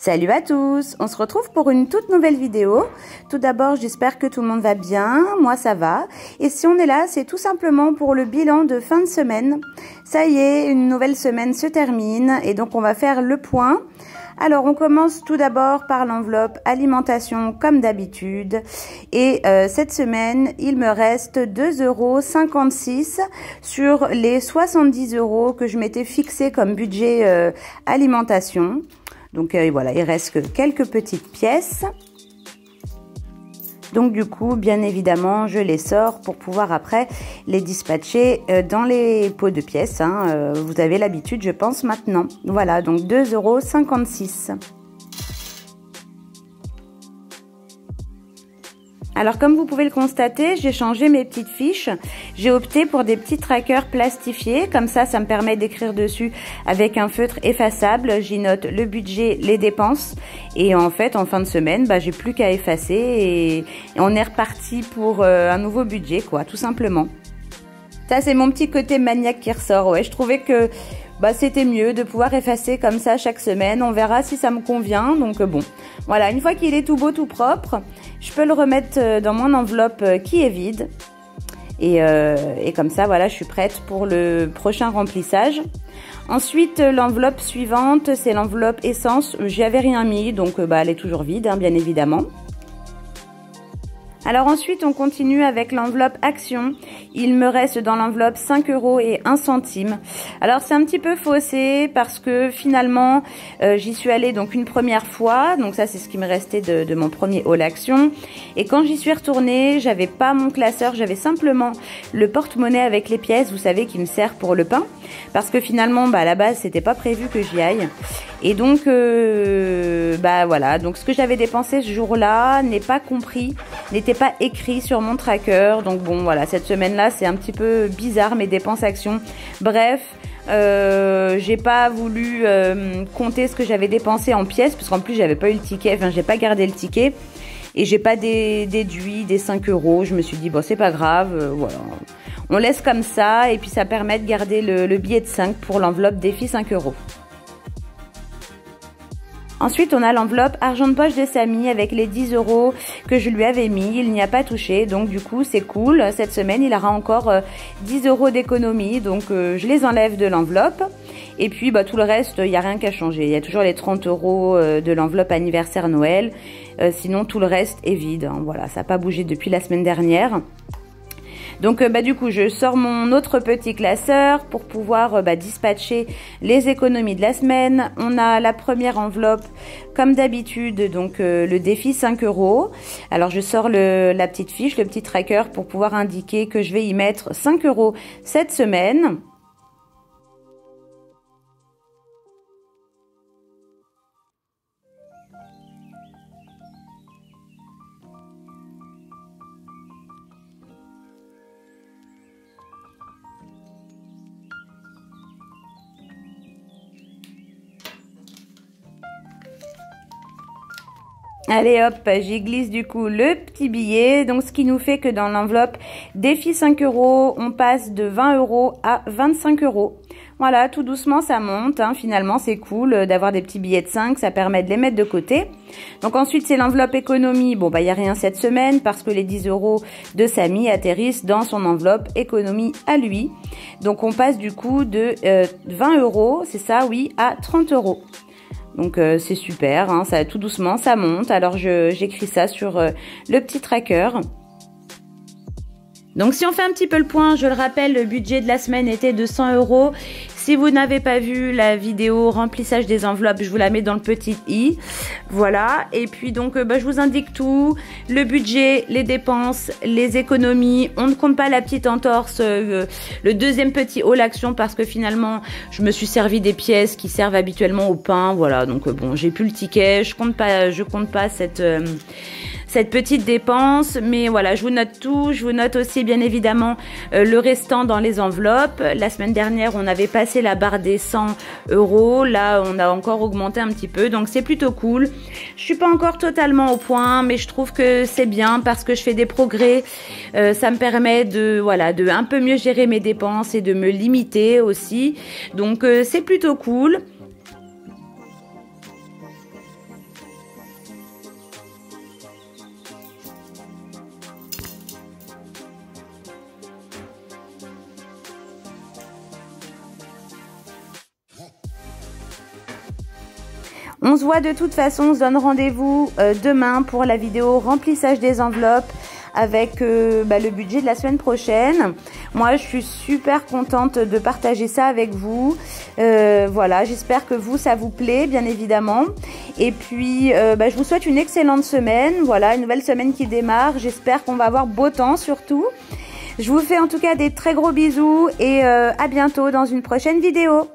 Salut à tous, on se retrouve pour une toute nouvelle vidéo. Tout d'abord, j'espère que tout le monde va bien, moi ça va. Et si on est là, c'est tout simplement pour le bilan de fin de semaine. Ça y est, une nouvelle semaine se termine et donc on va faire le point. Alors on commence tout d'abord par l'enveloppe alimentation comme d'habitude. Et cette semaine, il me reste 2,56 € sur les 70 € que je m'étais fixé comme budget alimentation. Donc voilà, il reste que quelques petites pièces. Donc du coup, bien évidemment, je les sors pour pouvoir après les dispatcher dans les pots de pièces. Vous avez l'habitude, je pense, maintenant. Voilà, donc 2,56 €. Alors comme vous pouvez le constater, j'ai changé mes petites fiches. J'ai opté pour des petits trackers plastifiés. Comme ça me permet d'écrire dessus avec un feutre effaçable. J'y note le budget, les dépenses. Et en fait, en fin de semaine, j'ai plus qu'à effacer. Et on est reparti pour un nouveau budget, quoi, tout simplement. Ça, c'est mon petit côté maniaque qui ressort. Ouais, je trouvais que c'était mieux de pouvoir effacer comme ça chaque semaine. On verra si ça me convient. Donc bon, voilà, une fois qu'il est tout beau, tout propre, je peux le remettre dans mon enveloppe qui est vide. Et comme ça, voilà, je suis prête pour le prochain remplissage. Ensuite, l'enveloppe suivante, c'est l'enveloppe essence. J'y avais rien mis, donc elle est toujours vide, bien évidemment. Alors ensuite, on continue avec l'enveloppe action. Il me reste dans l'enveloppe 5 € et 1 centime. Alors c'est un petit peu faussé parce que finalement, j'y suis allée donc une première fois. Donc ça, c'est ce qui me restait de mon premier haul action. Et quand j'y suis retournée, j'avais pas mon classeur, j'avais simplement le porte-monnaie avec les pièces, vous savez, qui me sert pour le pain. Parce que finalement, à la base, c'était pas prévu que j'y aille. Et donc, voilà. Donc, ce que j'avais dépensé ce jour-là n'est pas compris, n'était pas écrit sur mon tracker. Donc, bon, voilà. Cette semaine-là, c'est un petit peu bizarre, mes dépenses actions. Bref, j'ai pas voulu compter ce que j'avais dépensé en pièces, parce qu'en plus, j'avais pas eu le ticket. Enfin, j'ai pas gardé le ticket. Et j'ai pas déduit des 5 €. Je me suis dit, bon, c'est pas grave, voilà. On laisse comme ça, et puis ça permet de garder le billet de 5 pour l'enveloppe défi 5 €. Ensuite, on a l'enveloppe argent de poche de Samy avec les 10 € que je lui avais mis. Il n'y a pas touché, donc du coup, c'est cool. Cette semaine, il aura encore 10 € d'économie, donc je les enlève de l'enveloppe. Et puis, tout le reste, il n'y a rien qu'à changer. Il y a toujours les 30 € de l'enveloppe anniversaire Noël. Sinon, tout le reste est vide. Voilà, ça n'a pas bougé depuis la semaine dernière. Donc du coup, je sors mon autre petit classeur pour pouvoir dispatcher les économies de la semaine. On a la première enveloppe comme d'habitude, donc le défi 5 €. Alors je sors la petite fiche, le petit tracker pour pouvoir indiquer que je vais y mettre 5 € cette semaine. Allez hop, j'y glisse du coup le petit billet, donc ce qui nous fait que dans l'enveloppe défi 5 €, on passe de 20 € à 25 €. Voilà, tout doucement ça monte, finalement c'est cool d'avoir des petits billets de 5, ça permet de les mettre de côté. Donc ensuite c'est l'enveloppe économie, il n'y a rien cette semaine parce que les 10 € de Samy atterrissent dans son enveloppe économie à lui. Donc on passe du coup de 20 €, c'est ça oui, à 30 €. Donc c'est super, ça tout doucement ça monte. Alors j'écris ça sur le petit tracker. Donc si on fait un petit peu le point, je le rappelle, le budget de la semaine était de 100 €. Si vous n'avez pas vu la vidéo remplissage des enveloppes, je vous la mets dans le petit i. Voilà, et puis donc je vous indique tout, le budget, les dépenses, les économies. On ne compte pas la petite entorse, le deuxième petit haul action parce que finalement, je me suis servi des pièces qui servent habituellement au pain. Voilà, donc bon, j'ai plus le ticket, je compte pas cette petite dépense, mais voilà, je vous note tout. Je vous note aussi bien évidemment le restant dans les enveloppes. La semaine dernière, on avait passé la barre des 100 €. Là, on a encore augmenté un petit peu, donc c'est plutôt cool. Je suis pas encore totalement au point, mais je trouve que c'est bien parce que je fais des progrès. Ça me permet de un peu mieux gérer mes dépenses et de me limiter aussi. Donc c'est plutôt cool. On se voit de toute façon, on se donne rendez-vous demain pour la vidéo remplissage des enveloppes avec le budget de la semaine prochaine. Moi, je suis super contente de partager ça avec vous. Voilà, j'espère que ça vous plaît, bien évidemment. Et puis, je vous souhaite une excellente semaine. Voilà, une nouvelle semaine qui démarre. J'espère qu'on va avoir beau temps surtout. Je vous fais en tout cas des très gros bisous et à bientôt dans une prochaine vidéo.